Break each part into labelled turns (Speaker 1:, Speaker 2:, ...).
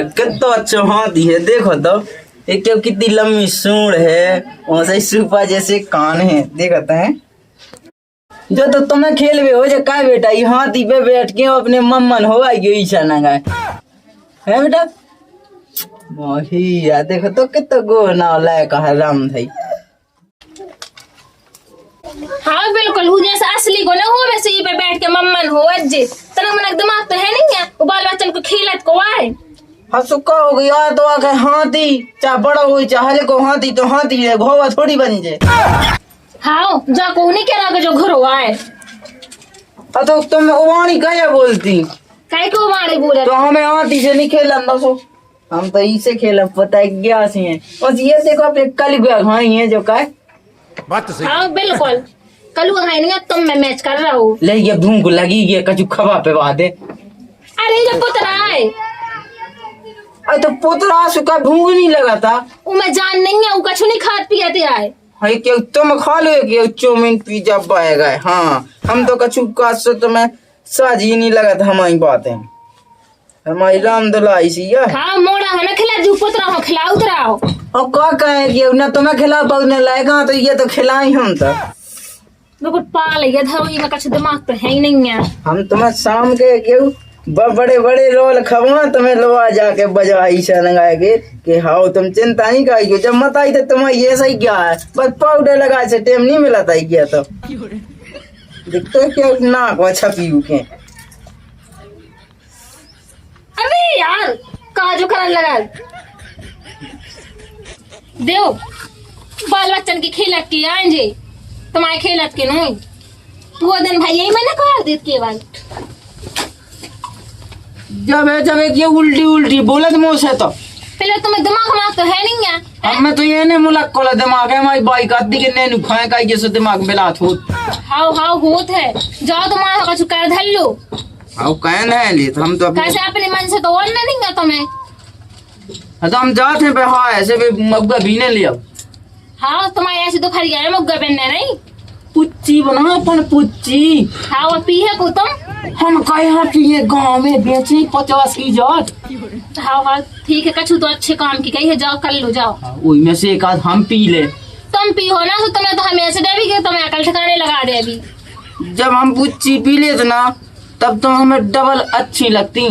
Speaker 1: कितना अच्छा हाथी है, देखो तो एक क्या कितनी लंबी सूंड है, वैसे सूपा जैसे कान है, देखते हैं। जो तो तुम्हें खेल में हो जा का बेटा, ये हाथी पे बैठ के अपने मम्मन हो आई ईशा है बेटा। वही यार देखो तो कितना गो ना लायक है राम भाई।
Speaker 2: हाँ बिल्कुल हूँ जैसे असली को ना हो वैसे ही पे बैठ के मम्मन हो अज्जे तना मन दिमाग तो है नहीं है वो बाल बच्चन को खिलत को आए।
Speaker 1: हाँ सुक्का हो गया तो आके हाथी चाहे बड़ा हो चाहे को हाथी तो हाथी है, घोवा थोड़ी बन जाए।
Speaker 2: हाँ जा को नहीं कह रहा जो घर आए।
Speaker 1: तो तुम वाणी क्या बोलती
Speaker 2: काय को वाणी बोले
Speaker 1: तो हमें हाथी से नहीं खेल दसो, हम तो इसे खेल पता है क्या सी है। बस ये देखो अपने कल घाई है जो का
Speaker 3: बात सही।
Speaker 2: हाँ बिल्कुल कल नहीं तुम मैं मैच कर रहा हूँ।
Speaker 1: ले ये भूख लगी ये कचू खबा पे वादे।
Speaker 2: अरे जब पुत्र आए
Speaker 1: अरे तो पुतरा सुखा भूख नहीं लगा था
Speaker 2: वो मैं जान नहीं है वो कछु नहीं खात पियाते आए।
Speaker 1: है क्या तुम खा लो कि चाउमीन पिज्जा पाएगा। हाँ हम तो कछु का से तुम्हें साजी नहीं लगा था हमारी बातें, हमारी राम दुलाई सी यार।
Speaker 2: हाँ मोड़ा है ना खिला जो पुत्र हो खिला उतराओ
Speaker 1: और क्या कहे कि ना तुम्हें खिला पाऊ न लाएगा तो ये तो खिलाई हम तो
Speaker 2: बिल्कुल पाल ये धरोई में कछु दिमाग तो है ही नहीं है।
Speaker 1: हम तुम्हें शाम के क्यों बड़े बड़े रोल खवा तुम्हें लोआ जाके बजाई से लगाएंगे कि हाँ तुम चिंता नहीं करेगी। जब मत आई तो तुम्हारी ये सही क्या है, बस पाउडर लगा से टेम नहीं मिला था क्या तो दिखते क्या नाक व छपी के।
Speaker 2: अरे यार काजू करन लगा देव बाल बच्चन की खेलत की आंजे तुम्हारे खेलत के नहीं वो दिन भाई यही मैंने कहा देत के बाद
Speaker 1: जब एक ये उल्टी उल्टी बोले तो मुँह से तो
Speaker 2: पहले तुम्हें दिमाग तो है नहीं है।
Speaker 1: हमें तो ये नहीं मुलक को दिमाग है हमारी बाइक आती के नैनु खाए का जैसे दिमाग मिलात हो।
Speaker 2: हाँ हाँ होत है जाओ तुम्हारा कछु कर धर लो।
Speaker 1: हाँ कहन है ले तो हम तो
Speaker 2: कैसे अपने मन से तो और नहीं है तुम्हें।
Speaker 1: तो हम जाते हैं हाँ ऐसे भी मग्गा भी नहीं लिया।
Speaker 2: हाँ तुम्हारे ऐसे तो खरी गया मुग्गा पहनने नहीं
Speaker 1: पुच्ची बना अपन पुच्ची।
Speaker 2: हाँ वो पी है को तुम
Speaker 1: हम कहे पिए गाँव में बेचे 50 की जात।
Speaker 2: हाँ हाँ ठीक है कछु तो अच्छे काम की कही है जाओ कर लो जाओ।
Speaker 1: वही में से एक आध हम पी ले।
Speaker 2: तुम पी हो ना तो तुम्हें तो हमें ऐसे दे भी तुम्हें अकल ठिकाने लगा दे अभी।
Speaker 1: जब हम पुच्ची पी लेते ना तब तो हमें डबल अच्छी लगती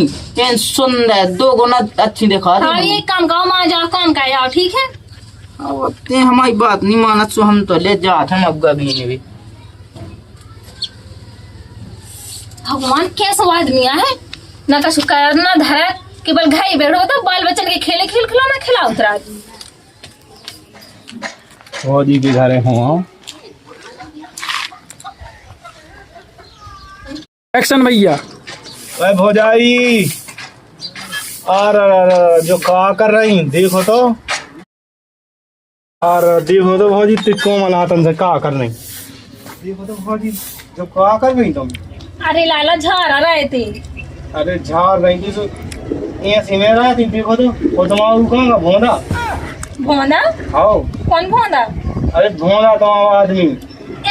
Speaker 1: सुंदर 2 गुना अच्छी दिखा।
Speaker 2: हाँ ये काम गाँव में जाओ काम कर जाओ ठीक है।
Speaker 1: अब ते हमारी बात नहीं मानत सो हम तो ले जाते हैं मग्गा भी नहीं भी।
Speaker 2: भगवान कैसा आदमी है ना कछु कर ना धरे केवल घाई बैठो तो बाल बच्चन के खेले खेल खिलौना खिला उतरा।
Speaker 4: फौजी के घरे हो एक्शन भैया।
Speaker 5: अरे भौजाई और जो का कर रही देखो तो और देखो तो भौजी तिक्को मनातन से का कर रही देखो तो भौजी जो का कर रही तुम।
Speaker 2: अरे लाला झाड़ा रहे थे।
Speaker 5: अरे झाड़ रही थी तो ऐसे में रही थी देखो तो वो तुम्हारा कहाँ भोंदा
Speaker 2: भोंदा
Speaker 5: आओ
Speaker 2: कौन भोंदा।
Speaker 5: अरे भोंदा तुम्हारा आदमी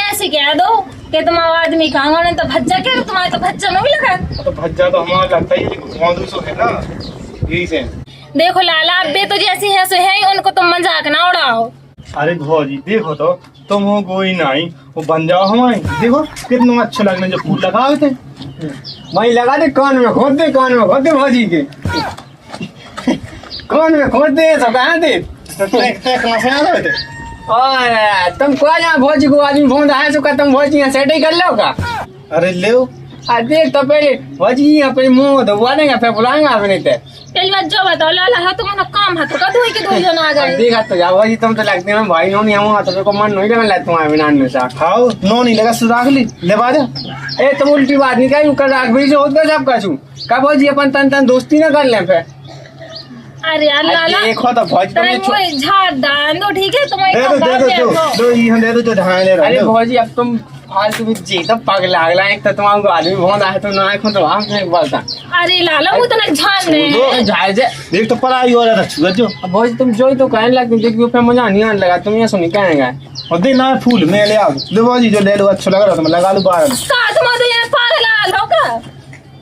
Speaker 2: ऐसे कह दो कि तुम्हारा आदमी कहाँ गए तो भज्जा क्या तुम्हारे तो भज्जा नहीं लगा।
Speaker 5: तो भज्जा तो हमारा लगता ही भोंदू सो है ना यही से।
Speaker 2: देखो लाला अब भी तो जैसी है सो है उनको तुम मजाक ना उड़ाओ।
Speaker 5: अरे भौजी देखो तो तुम हो कोई नहीं वो बन जाओ हमारे देखो कितना अच्छा लगने जो फूल लगाए थे वही लगा दे कान में खोद दे भौजी के कान में खोद दे सब कहाँ दे
Speaker 6: और तुम को यहाँ भौजी को आदमी फोन है सो तुम भौजी यहाँ सेट ही कर लो का।
Speaker 5: अरे ले
Speaker 6: देख तो पहले भौजी अपने मुँह धोवा देंगे फिर बुलाएंगे अपने ते
Speaker 2: पहली बात जो बताओ लाला है तुम्हारा काम है तो का धोई के धोई जन आ गए।
Speaker 6: देखा तो जाओ भौजी तुम तो लगते हैं भाई नो नहीं हम तो को मन नहीं लगा तुम्हारे बिना में सा
Speaker 5: खाओ नो नहीं लगा सुराख ली ले बाजा।
Speaker 6: ए तुम उल्टी बात नहीं कही कर राख भी जो होता सब कछु का भौजी अपन तन दोस्ती ना कर ले फिर।
Speaker 2: अरे यार लाला
Speaker 5: देखो तो भौजी तुम
Speaker 2: झाड़ डाल दो ठीक है तुम्हारी
Speaker 5: दे दो जो ढाई ले
Speaker 6: अरे भौजी अब तुम फालतू में जी तो पग लागला एक तो तुम्हारा आदमी बहुत आए तो ना खो तो हम नहीं बोलता।
Speaker 2: अरे लाला वो तो ना झाड़ रहे
Speaker 6: झाड़ से
Speaker 5: देख तो पलाई हो रहा था जो
Speaker 6: अब भौजी तुम जो तो कहने लगती देखियो फिर मजा नहीं आने लगा तुम ये सुनी कहेंगे
Speaker 5: और दे ना फूल मैं ले आओ ले भौजी जो ले लो अच्छा लग रहा था मैं लगा लूं बाहर
Speaker 2: का तुम तो यार पागल हो का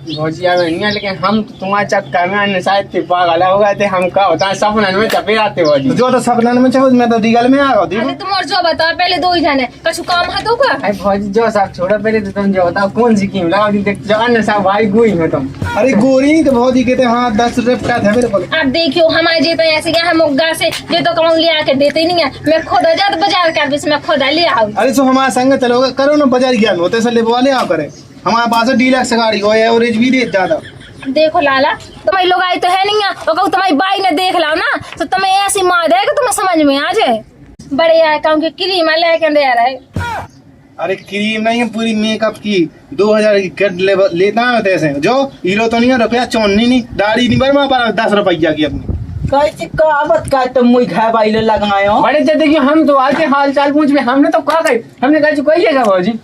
Speaker 6: भौजी अब नहीं है, लेकिन हम तो तुम्हारे चक्कर में अन्य शायद थे पागल हो गए थे। हम का होता है सपनन में चपे आते भौजी।
Speaker 5: जो तो सपना में चाहो मैं तो दिगल में आ गया देखो।
Speaker 2: अरे तुम और जो बताओ पहले दो ही जाने कछु काम है तो का।
Speaker 6: अरे भौजी जो सब छोड़ो पहले तो तुम जो बताओ कौन सी कीम लगाओ देख जो अन्य सब भाई गुई हो तुम।
Speaker 5: अरे गोरी तो भौजी कहते हाँ 10 रुपए का था मेरे को।
Speaker 2: अब देखियो हमारे जे तो ऐसे गया है मुग्गा से जे तो कहूँ ले आके देते ही नहीं है। मैं खुद आजाद बाजार कर बीच में खुद ले आऊँ।
Speaker 5: अरे सो हमारे संग चलोगे करो ना बाजार ज्ञान होते से लेबो वाले आप करे। हमारे पास है डीलक्स गाड़ी हो एवरेज भी दे ज्यादा।
Speaker 2: देखो लाला तुम्हारी लोग आई तो है नहीं है और कहूँ तुम्हारी बाई ने देख लाओ ना तो तुम्हें ऐसी मार देगा कि तुम्हें समझ में आ जाए। बड़े आए कहूँ की क्रीम लेके दे रहे।
Speaker 5: अरे क्रीम नहीं है पूरी मेकअप की 2000 की किट लेता है ऐसे जो हीरो तो नहीं है रुपया चौनी नहीं दाढ़ी नहीं बर्मा पर 10 रुपया की अपनी
Speaker 1: कैसे कहावत का तुम मुई घाय बाइले लगाए हो।
Speaker 6: बड़े जे देखिए हम तो आके हाल चाल पूछ में हमने तो कहा गई हमने कहा कोई है भौजी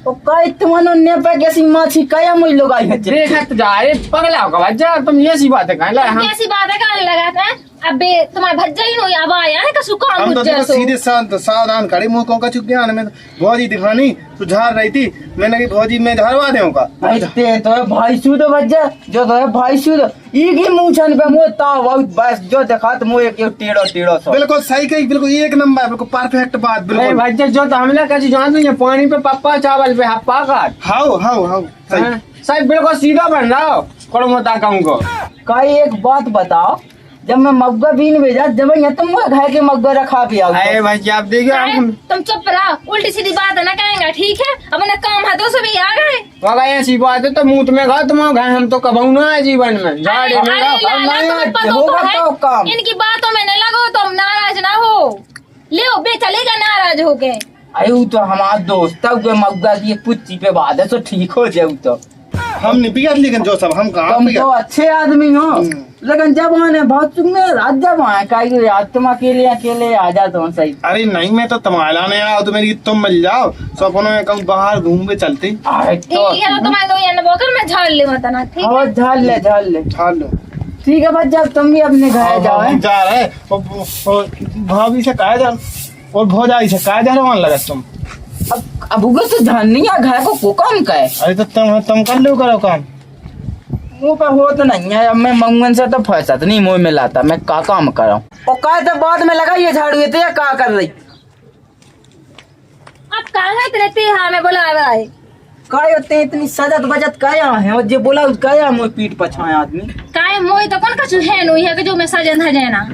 Speaker 1: तो कई तुम्हारे ने पे कैसी माछी कया मुई लोग आई है।
Speaker 6: देखा तो जा रे पगला हो भज्जा तुम ये सी बात है कहला हम
Speaker 2: ऐसी बात है कहने लगा था। अबे तुम्हारे भज्जा ही नहीं अब आया है कसु काम
Speaker 5: हम तो
Speaker 2: मुझे
Speaker 5: सीधे सावधान खड़े मुंह को का चुप गया में भौजी दिखानी तू झाड़ रही थी मैंने की भौजी में झाड़वा देऊंगा।
Speaker 1: ते तो है भाई सुध बज्जा जो तो है भाई सुध ई की मूछन पे मोता बहुत बस जो देखा तो मुए के टेढ़ो टेढ़ो सो
Speaker 5: बिल्कुल सही कही बिल्कुल एक नंबर बिल्कुल परफेक्ट बात
Speaker 6: अरे
Speaker 5: बिल्कुल।
Speaker 6: भज्जा जो तो हमने कहा जान दो पानी पे पप्पा चावल पे हप्पा काट
Speaker 5: हाउ हाउ हाउ सही।
Speaker 6: साहब बिल्कुल सीधा बन रहा हो करो मोता कहूँ को।
Speaker 1: कई एक बात बताओ जब मैं मग्गा बीन भेजा जब यहाँ तुम घर के मग्गा रखा भी आओ।
Speaker 6: अरे भाई आप देखिए
Speaker 2: तुम चुप रहो उल्टी सीधी बात है ना कहेंगे ठीक है। अब उन्हें काम है तो सभी आ गए।
Speaker 6: वाला ऐसी बात है तो मुंह में घा तुम घा हम तो कब ना है जीवन में झाड़े में
Speaker 2: अरे लाला तुम्हें पता तो
Speaker 1: होगा तो काम।
Speaker 2: है इनकी बातों में न लगो तुम नाराज ना हो। ले बे चलेगा नाराज हो गए।
Speaker 1: अरे तो हमारा दोस्त तब मग्गा की पुच्ची पे बात है तो ठीक हो जाऊ तो
Speaker 5: हम नहीं पिया लेकिन जो सब हम कहाँ
Speaker 1: तुम
Speaker 5: पिया।
Speaker 1: तो अच्छे आदमी हो लेकिन जब आने बहुत चुप में रात जब आए कहीं आज तुम अकेले अकेले आ जाते हो सही।
Speaker 5: अरे नहीं मैं तो तुम्हारा नहीं आया तो मेरी तुम मिल जाओ सपनों में कहूँ बाहर घूम के चलते।
Speaker 2: ठीक है तो तुम्हारे दो या बोकर मैं झाड़ ले मत ना ठीक है।
Speaker 1: झाल ले
Speaker 5: ठाल लो
Speaker 1: ठीक है बस जब तुम भी अपने घर जाओ
Speaker 5: हम जा रहे और भाभी से कहा जा और भौजाई से कहा जा रहा लगा तुम।
Speaker 1: अब उगे तो ध्यान नहीं आ घर को काम का है।
Speaker 5: अरे तो तुम कर लो करो काम
Speaker 1: मुँह पे हो तो नहीं है। अब मैं मंगन से तो फंसा तो नहीं मुँह में लाता मैं का काम कर रहा हूँ और का तो बाद में लगा ये झाड़ू ये का कर रही
Speaker 2: अब कहाँ रहते हाँ मैं बोला रहा है
Speaker 1: का होते इतनी सजत बजत कया है और जो बोला कया मुँह पीठ पछाए आदमी
Speaker 2: काय मोई तो कौन कछु है नो है कि जो मैं सजन है ना।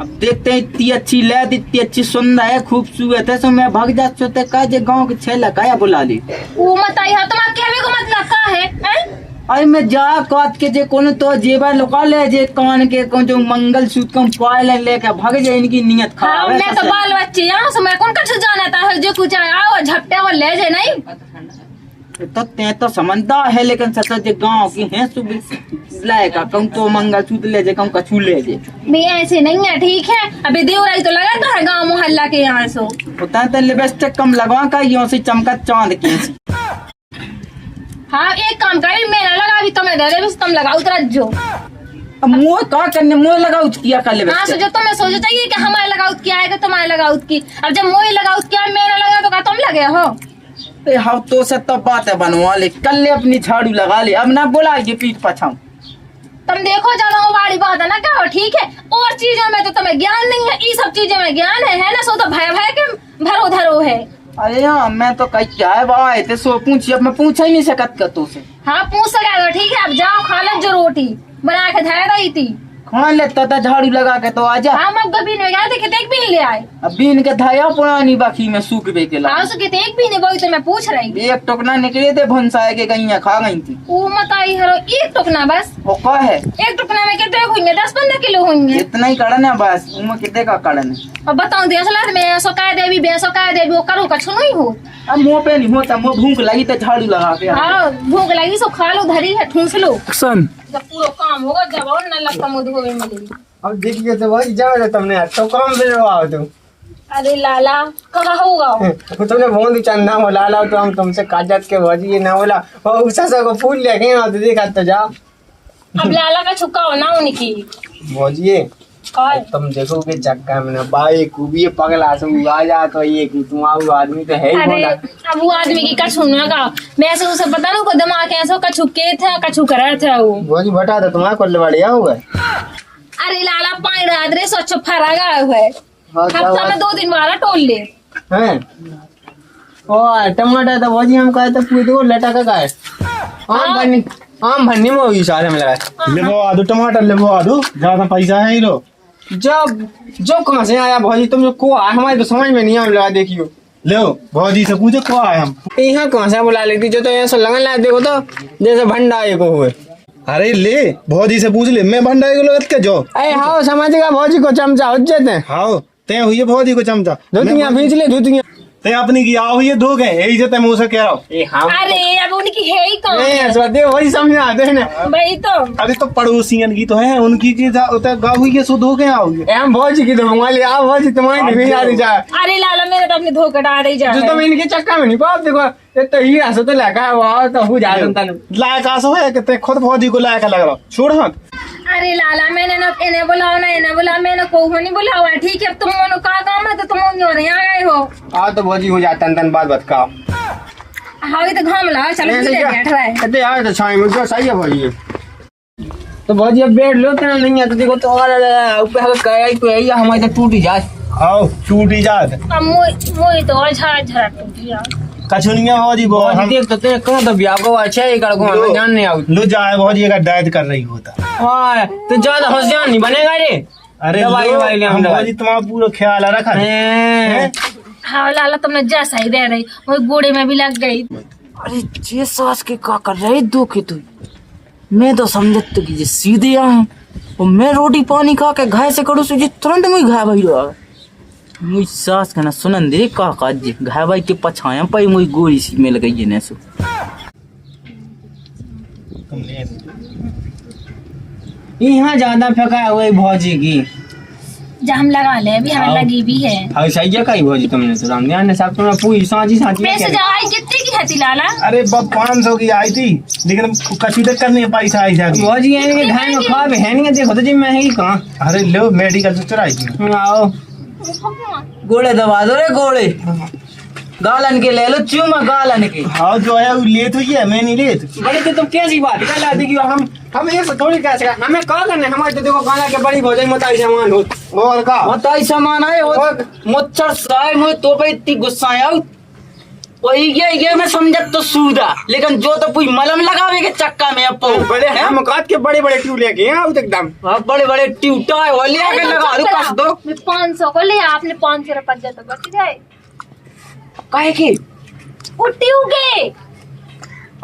Speaker 1: अब देखते हैं इतनी अच्छी लैद इतनी अच्छी सुंदर है खूबसूरत है सो मैं भाग जा सोते का जे गांव के छेला काया बुला ली
Speaker 2: वो मत आई है तुम्हारा कहने को मतलब का है हैं?
Speaker 1: अरे मैं जा काट के जे कोनो तो जेवर लोका ले जे कान के को जो मंगल सूत्र को पायल लेके भाग जाए इनकी नियत
Speaker 2: हाँ
Speaker 1: खराब है
Speaker 2: मैं तो बाल बच्चे यहाँ से मैं कौन कछु जानता है जो कुछ आओ झपटे वो ले जाए नहीं।
Speaker 1: तो ते तो समझता है लेकिन सच जे गांव की है सुबह लाएगा कहूँ तो मंगल सूत्र ले जे कहूँ कछू ले जे
Speaker 2: भी ऐसे नहीं है ठीक है। अभी देवराई तो लगाता है गाँव मोहल्ला के यहाँ से
Speaker 1: होता है तो लिपस्टिक कम लगवा का यो से चमका चांद की।
Speaker 2: हाँ एक काम करे मैं ना लगा अभी तुम्हें दे दे तुम लगाओ उतर जो।
Speaker 1: अब मुँह का करने मुँह लगाओ किया कर ले
Speaker 2: हाँ सोचो तुम्हें सोचो चाहिए कि हमारे लगाउत किया है कि तुम्हारे लगाउत की। अब जब मोई लगाउत किया मैं ना लगा तो क्या तुम लगे हो।
Speaker 1: हम तो से तब बात है बनवा ले कल ले अपनी झाड़ू लगा ले अब ना बोला ये पीठ पछाऊं।
Speaker 2: तुम देखो ज्यादा वो बड़ी बात है ना क्या हो ठीक है। और चीजों में तो तुम्हें ज्ञान नहीं है ये सब चीजों में ज्ञान है ना सो तो भय भय के भरो धरो है।
Speaker 1: अरे यार मैं तो कहीं क्या है बाबा थे सो पूछी अब मैं पूछा ही नहीं सकत का तो से।
Speaker 2: हाँ पूछ सका दो ठीक है। अब जाओ खा लो जो रोटी बना के धर रही थी
Speaker 1: खान लेता था झाड़ू लगा के तो आजा।
Speaker 2: हाँ मग बीन में गया थे कितने बीन ले आए।
Speaker 1: अब बीन के धाया पुरानी बाकी में सूख बे के ला
Speaker 2: हाँ उसके कितने बीन वही तो मैं पूछ रही थी।
Speaker 1: एक टोकना निकले थे भंसाए के गईया खा गई थी
Speaker 2: वो मत आई हरो एक टुकना बस।
Speaker 1: वो का है
Speaker 2: एक टुकना में कितने होंगे 10-15 किलो होंगे।
Speaker 1: इतना ही कड़न है बस उम्र कितने का कड़न है।
Speaker 2: अब बताऊँ देसला में सोकाय देवी बेसोकाय देवी वो करूँ कछु नहीं हो।
Speaker 1: अब मुँह पे नहीं होता मुँह भूख लगी तो झाड़ू लगा के
Speaker 2: हाँ भूख लगी सो खा लो धरी है ठूस लो
Speaker 4: एक्शन
Speaker 2: जब पूरा काम होगा जब और न लगता मुँह धोवे मिलेगी।
Speaker 6: अब देखिए तो भाई जाओ तुमने तो काम दिलवाओ तुम।
Speaker 2: अरे लाला कहाँ होगा
Speaker 6: तुमने बहुत चंदा हो लाला तो हम तुमसे काजत के भौजी ये ना बोला और उषा को फूल लेके आओ तो देखा तो जाओ।
Speaker 2: अब लाला का छुक्का होना उनकी
Speaker 6: भौजी
Speaker 2: काय
Speaker 6: तुम देखो के चक्का में ना भाई खूबी पगला सुन आ जा तो ये कि तुम आओ आदमी तो है ही
Speaker 2: अरे
Speaker 6: बोला।
Speaker 2: अब वो आदमी की कछु न का मैं से उसे पता ना को दिमाग ऐसा कछु के था कछु कर था वो
Speaker 6: भौजी बता दो तुम्हारा कोल्ले बढ़िया होगा।
Speaker 2: अरे लाला पानी रात रे स्वच्छ फरागा है
Speaker 6: हाँ, क्या
Speaker 2: हफ्ता में 2 दिन वाला टोल ले
Speaker 6: हैं ओ टमाटर तो भौजी हम कहे तो पूछ दो लटा का है आम भन्नी में होगी सारे में लगा
Speaker 5: लेबो आदू टमाटर लेबो आदू ज्यादा पैसा है ही लो।
Speaker 6: जब जो कहाँ से आया भौजी तुम जो को आया हमारे तो समझ में नहीं आम लगा देखियो
Speaker 5: लो भौजी से पूछो को आए हम।
Speaker 6: यहाँ कहाँ से बुला लेती जो तो ऐसा लगन लगा देखो तो जैसे भंडारे को हुए।
Speaker 5: अरे ले भौजी से पूछ ले मैं भंडारे को लगत के जो।
Speaker 6: अरे हाँ समझेगा भौजी को चमचा हो जाते
Speaker 5: हाँ ते हुई है भौजी को चमचा
Speaker 6: धोतियाँ भींच ले धोतियाँ
Speaker 5: ते अपनी की आओ ये धो गए यही से ते मुँह से कह रहा हूँ।
Speaker 2: अरे अब उनकी है ही कौन
Speaker 6: वही समझ आते हैं ना।
Speaker 2: भाई तो
Speaker 5: अरे तो पड़ोसियन की तो है उनकी की गाँव हुई है सो धो गए आओगे।
Speaker 6: हम भौजी की तो मंगवाई आओ भौजी तुम्हारी नहीं आ रही जाए
Speaker 2: अरे लाला मेरे तो अपने धोखा डाल रही जा
Speaker 6: जो तुम इनके चक्कर में नहीं पाओ देखो ये तो ही ऐसा तो लगा हुआ तो हो जा जनता
Speaker 5: लायक आसो है कि ते खुद भौजी को लायक लग रहा छोड़ हाथ।
Speaker 2: अरे लाला मैंने ना इन्हें बुलाओ ना इन्हें बुलाओ मैंने को नहीं बुलावा ठीक है तुम मोनो का काम है तो तुम क्यों नहीं आ गए हो
Speaker 6: आ तो भौजी हो जाता तन बात बतका
Speaker 2: हाँ तो घाम लगा चलो सीधे बैठ रहा है
Speaker 6: कहते यार तो छाई में जो सही है भौजी तो भौजी अब बैठ लो तेरा नहीं है तो देखो तो ऊपर कहीं तो है हमारी तो टूट ही जाए
Speaker 5: आओ छूट ही जात
Speaker 2: अब मोई तो और झरा झरा टूट गया
Speaker 5: कछुनिया भौजी वो हम
Speaker 6: देख तो तेरे कौन तो ब्याह को अच्छा है कर को हमें जान नहीं आउट
Speaker 5: लो जाए भौजी का डाइट कर रही होता।
Speaker 6: हां तो ज्यादा होशियार नहीं बनेगा रे।
Speaker 5: अरे
Speaker 6: दवाई
Speaker 5: लो,
Speaker 6: ववाई ले
Speaker 5: हम
Speaker 6: हम
Speaker 5: भौजी तुम्हारा पूरा ख्याल रखा है।
Speaker 2: हाँ लाला तुमने जैसा ही दे रही वो गोड़े में भी लग गई
Speaker 1: अरे जे सास के का कर रहे धोखे तू मैं तो समझत कि जे सीधे आए और मैं रोटी पानी खा के घाय से करूँ तुझे तुरंत मुझे घाय भाई रहा मुझ सास का ना सुनन दे का जी घाय भाई के पछाया पाई मुझे गोरी सी मिल गई है नेसु
Speaker 6: यहाँ ज्यादा फेंका हुआ भौजी की
Speaker 2: जब हम लगा ले अभी हमें लगी भी है
Speaker 6: हाँ सही है कही भौजी तुमने तो राम ध्यान साहब तुमने पूरी सांची
Speaker 2: पैसे जाए कितने की है लाला
Speaker 5: अरे बब 500 की आई थी लेकिन कसीदत करने पैसा आई जाती
Speaker 6: भौजी ये घर में खा है नहीं देखो तो जी मैं ही कहाँ
Speaker 5: अरे लो मेडिकल से चढ़ाई थी
Speaker 6: आओ
Speaker 1: गोले दबा दो रे गोले गालन के ले लो चूमा गालन के
Speaker 5: हाँ जो है वो लेत हुई है मैं नहीं लेत।
Speaker 6: बड़े तो तुम कैसी बात कर लाती कि हम ऐसे थोड़ी कह सकते हमें कहा करने हमारे तो देखो गाना के बड़ी भौजाई मताई सामान हो
Speaker 5: और का
Speaker 1: बताई सामान आए हो मुच्छर साए मुझे तो पे इतनी गुस्सा आया वही ये मैं समझत तो सूदा लेकिन जो तो कोई मलम लगावे के चक्का में अब
Speaker 6: बड़े हम काट के बड़े बड़े ट्यूब लेके आओ एकदम
Speaker 1: बड़े बड़े ट्यूटा है वो ले आके लगा दो कस दो
Speaker 2: मैं 500 को ले आपने 500 रुपया तो बच जाए
Speaker 1: काहे की
Speaker 2: वो ट्यूब के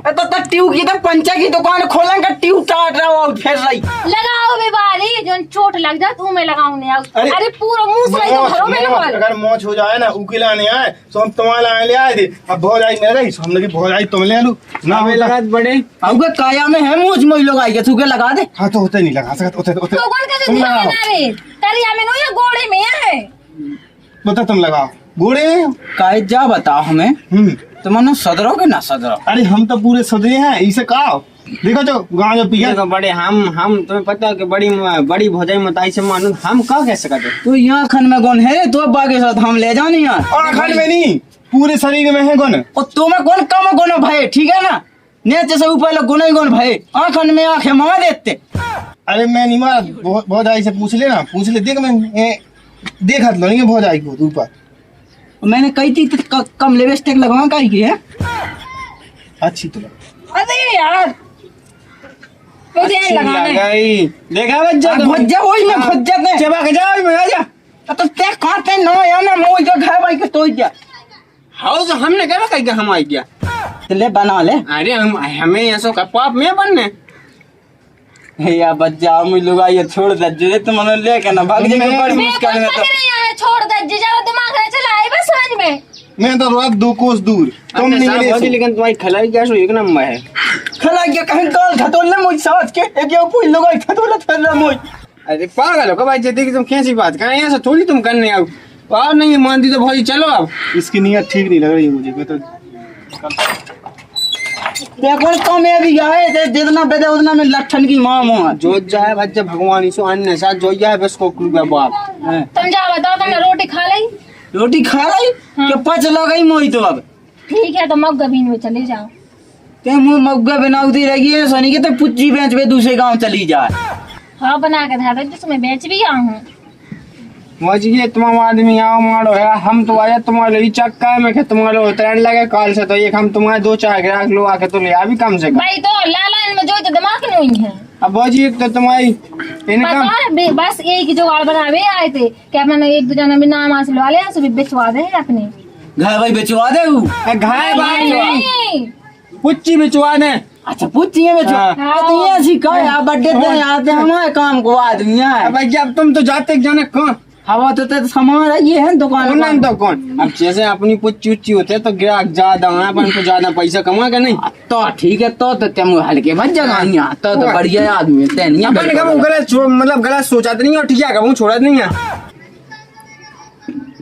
Speaker 1: तो ट्यूब की तो पंचा की दुकान खोलेंगे ट्यूब काट रहा हो फिर रही
Speaker 2: लगाओ बीमारी जो चोट लग जाए तो मैं लगाऊं नहीं अरे पूरा मुंह से तो घरों में लगा
Speaker 5: अगर मौज हो जाए ना उकिलाने आए तो हम तुम्हारे लाए ले आए थे अब भौजाई मिल गई हम लगी भौजाई तुम ले लो ना
Speaker 6: हमें लगा बड़े
Speaker 1: अब काया में है मुझ मोई लोग आई के तू के लगा दे
Speaker 5: हाँ तो होते नहीं लगा सकते
Speaker 2: तो कौन कैसे दिया ना रे करिया में नो ये गोड़े में है
Speaker 5: बता तुम लगाओ बूढ़े
Speaker 1: काहे जा बताओ हमें तुम ना सदरो के ना सदरो
Speaker 5: अरे हम तो पूरे सदरे हैं इसे कहा देखो जो गाँव जो पिया
Speaker 6: देखो बड़े हम तुम्हें पता है कि बड़ी भौजाई मताई से मानो हम कहा कह सकते
Speaker 1: तू यहाँ खन में कौन है तो बाकी साथ हम ले जाओ यहाँ
Speaker 5: आखिर में नहीं पूरे शरीर में है कौन
Speaker 1: और तुम्हें कौन कम कौन भाई ठीक है ना नेचे से ऊपर गुना ही कौन भाई आखन में आंखें मार देते
Speaker 5: अरे मैं नहीं मारा भौजाई से पूछ ले देख मैं देखा तो नहीं भौजाई को ऊपर
Speaker 1: मैंने कही थी कम लिपस्टिक लगवा कही की है
Speaker 5: अच्छी तो
Speaker 2: अरे यार मुझे लगाना है
Speaker 6: देखा बच्चा
Speaker 1: भज्जा वही में भज्जा दे
Speaker 6: चबा के जाओ मैं आ जा
Speaker 1: तो ते काटे न या ना मोई के खाए भाई के तो जा
Speaker 6: हाउस हमने कहा कहीं का हम आई गया
Speaker 1: तो ले बना ले
Speaker 6: अरे हमें ऐसा का पाप में बनने
Speaker 1: या बच्चा हम लोग आइए छोड़ दे जो तुम ले के ना भाग जाएंगे बड़ी मुश्किल में तो
Speaker 2: छोड़ दे ज्यादा दिमाग है चला है बस समझ में
Speaker 5: मैं तो रोज 2 कोस दूर तुम नहीं मिले
Speaker 6: लेकिन तुम्हारी खलाई क्या सो एक नंबर है
Speaker 1: खला के कहीं गाल खतोल ले मुझ साथ के एक यो कोई लोग खतोल फिर ले मुझ
Speaker 6: अरे पागल हो कब आई देखी तुम कैसी बात कर ऐसा थोड़ी तुम करने आओ और नहीं मानती तो भाई चलो अब
Speaker 5: इसकी नीयत ठीक नहीं लग रही है मुझे मैं तो
Speaker 1: देखो तो मैं भी आए थे, जितना बेदे उतना में लठन की माँ मुँह
Speaker 6: जो जाए बच्चे भगवान इसो अन्य साथ जो जाए बस को क्लू बाप
Speaker 2: तुम जाओ बताओ, तुमने रोटी खा ली?
Speaker 1: रोटी खा लाई क्या पच गई मोई तो अब
Speaker 2: ठीक है तो मग बीन में चले जाओ।
Speaker 1: ते मुँह मग्गा बनाती रही है सोनी के तो पुच्ची बेच पे दूसरे गांव चली जाए।
Speaker 2: हाँ बना के था जिसमें बेच भी आऊँ।
Speaker 6: मौजी ये तुम आदमी आओ मारो है, हम तो आया तुम्हारे लिए चक्का है मैं तुम्हारे उतरन लगे काल से तो एक हम तुम्हारे 2-4 ग्राहक लो आके तो ले आ भी कम से कम।
Speaker 2: भाई तो लाला इनमें जो तो दिमाग नहीं है।
Speaker 6: अब मौजी एक तो तुम्हारी इनकम
Speaker 2: बस यही की जुगाड़ बनावे आए थे कि अपन एक दो जना भी नाम हासिल वाले हैं सभी बिचवा दे अपने
Speaker 1: घर भाई बेचवा दे
Speaker 6: घाय भाई
Speaker 2: नहीं।
Speaker 6: पुच्ची बिचवा दे।
Speaker 1: अच्छा पूछी है बेचवा
Speaker 6: हाँ।
Speaker 1: तो ये सिखा है बर्थडे पे आते हमारे काम को आदमी है।
Speaker 6: अब भाई अब तुम तो जाते जाने कौन
Speaker 1: हवा तो सामान ये है दुकान
Speaker 6: उन्हें तो कौन अब जैसे अपनी पुच्ची उच्ची होते तो ग्राहक ज्यादा है अपन को ज्यादा पैसा कमा के नहीं
Speaker 1: तो ठीक है तो तुम हल्के मत जगह तो बढ़िया आदमी है नहीं
Speaker 6: अपन कब गलत मतलब गलत सोचा नहीं और ठीक है कब छोड़ा नहीं है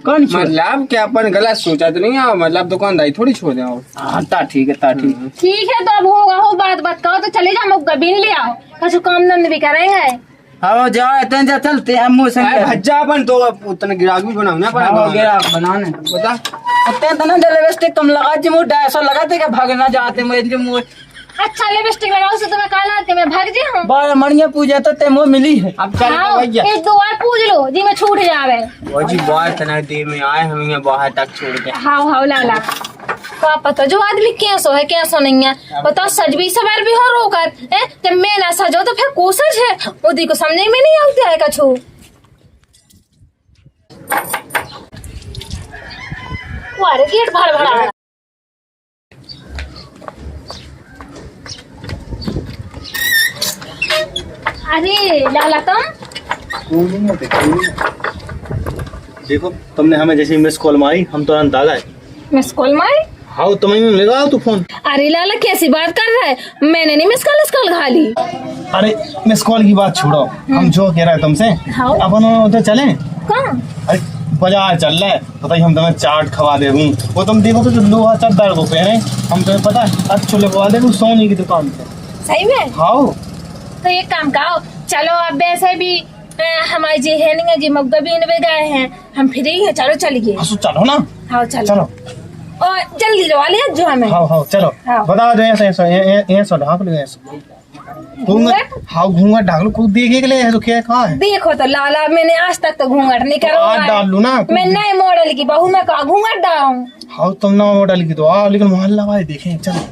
Speaker 1: कौन
Speaker 6: मतलब क्या अपन गलत सोचा तो नहीं है मतलब दुकानदारी थोड़ी छोड़ दे।
Speaker 1: हाँ ता ठीक है ता ठीक
Speaker 2: ठीक है तो अब होगा हो बात कहो तो चले जाओ मग बीन ले आओ कछु काम धंधे भी करे है।
Speaker 1: हाँ जाओ इतने जा चलते हैं मुँह से
Speaker 6: भज्जा अपन तो उतने ग्राहक भी बनाओ ना
Speaker 1: बनाने
Speaker 6: बता
Speaker 1: उतने तो ना लिपस्टिक तुम लगा जी मुँह 250 लगाते क्या भागना जाते मुझे मुँह
Speaker 2: अच्छा लिपस्टिक लगाओ से तुम्हें काला आते मैं भाग जी हूँ।
Speaker 1: बार मणिया पूजा तो ते मुँह मिली है।
Speaker 6: अब चल
Speaker 2: हाँ,
Speaker 6: भैया
Speaker 2: एक दो बार पूछ लो जी मैं छूट जावे।
Speaker 6: वो जी बहुत इतना देर में आए हम यहाँ बाहर तक छोड़ के
Speaker 2: हाँ लाला का पता जो आदमी कैसो है कैसो नहीं है पता सज भी सवार भी हो रोकर है जब मैं ना सजो तो फिर को सज है मोदी को समझ में नहीं आती है कछु। वारे गेट भर भरा अरे लाला तुम
Speaker 5: देखो तुमने हमें जैसे मिस कॉल मारी हम तुरंत आ गए।
Speaker 2: मिस कॉल मारी?
Speaker 5: हाँ तुम्हें लगा तू फोन।
Speaker 2: अरे लाला कैसी बात कर रहा है, मैंने नहीं मिस कॉल खा ली।
Speaker 5: अरे मिस कॉल की बात छोड़ो, हम जो कह रहे हैं तुमसे
Speaker 2: हाँ।
Speaker 5: अपन उधर चले।
Speaker 2: कहाँ?
Speaker 5: अरे बाजार चल रहा है पता ही हम तुम्हें चाट खवा दे वो तुम देखो तो लोहा चद्दर को पहने हम तुम्हें पता है अच्छे लगवा दे सोनी की दुकान पे।
Speaker 2: सही में?
Speaker 5: हाँ
Speaker 2: तो एक काम करो चलो अब वैसे भी हमारे जी है नहीं जी मग्गा भी इनवे गए हैं हम फ्री हैं चलो चलिए।
Speaker 5: चलो ना।
Speaker 2: हाँ चलो
Speaker 5: चलो
Speaker 2: और जल्दी रवा लिया जो हमें।
Speaker 5: हाँ चलो
Speaker 2: हाँ।
Speaker 5: बता दो ऐसा ढाक लो ऐसा घूंघट। हाँ घूंघट ढाक लो कुछ देखे के लिए ऐसा क्या कहा है।
Speaker 2: देखो तो लाला मैंने आज तक तो घूंघट नहीं करा
Speaker 5: डाल लू ना
Speaker 2: मैं नए मॉडल की बहू में कहा घूंघट डालूं।
Speaker 5: हाँ तुम नवा मॉडल की तो आओ लेकिन मोहल्ला वाले देखें चलो।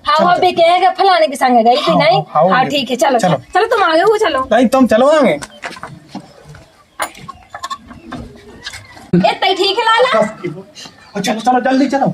Speaker 2: हाँ भी कहेगा फलाने के संग गई थी नहीं। हाँ ठीक है चलो चलो तुम आगे हो चलो।
Speaker 5: नहीं तुम चलो आगे।
Speaker 2: इतना ठीक है लाला।
Speaker 5: चलो चलो जल्दी चलो।